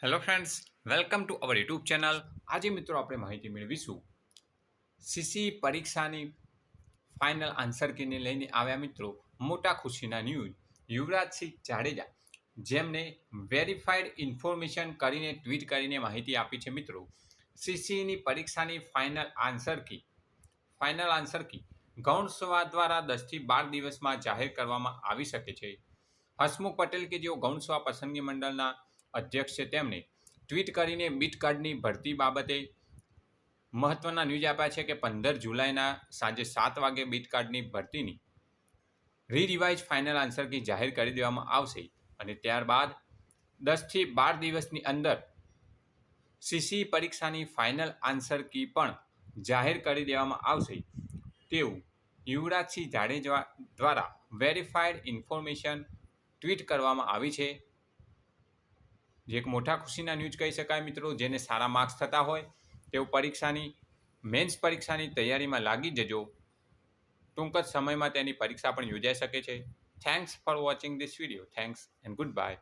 Hello friends, welcome to our YouTube channel. આજે મિત્રો આપણે માહિતી મેળવીશું સીસી પરીક્ષાની ફાઇનલ આન્સર કીને લઈને આવ્યા મિત્રો મોટા ખુશીના ન્યૂઝ. યુવરાજસિંહ જાડેજા જેમને વેરીફાઈડ ઇન્ફોર્મેશન કરીને ટ્વીટ કરીને માહિતી આપી છે મિત્રો. સીસીની પરીક્ષાની ફાઇનલ આન્સર કી ગૌણ સેવા દ્વારા 10 થી 12 દિવસમાં જાહેર કરવામાં આવી શકે છે. હસમુખ પટેલ કે જેઓ ગૌણ સેવા પસંદગી મંડળના અધ્યક્ષ છે તેમણે ટ્વીટ કરીને બીટ કાર્ડની ભરતી બાબતે મહત્ત્વના ન્યૂઝ આપ્યા છે કે 15 જુલાઈના સાંજે 7 વાગે બીટ કાર્ડની ભરતીની રિવાઇઝ ફાઇનલ આન્સર કી જાહેર કરી દેવામાં આવશે અને ત્યારબાદ 10 થી 12 દિવસની અંદર સીસી પરીક્ષાની ફાઇનલ આન્સર કી પણ જાહેર કરી દેવામાં આવશે તેવું યુવરાજસિંહ જાડેજા દ્વારા વેરીફાઈડ ઇન્ફોર્મેશન ટ્વીટ કરવામાં આવી છે. જે એક મોટા ખુશીના ન્યૂઝ કહી શકાય મિત્રો. જેને સારા માર્ક્સ થતા હોય તેઓ મેન્સ પરીક્ષાની તૈયારીમાં લાગી જજો. ટૂંક જ સમયમાં તેની પરીક્ષા પણ યોજાઈ શકે છે. Thanks for watching this video. Thanks and good bye.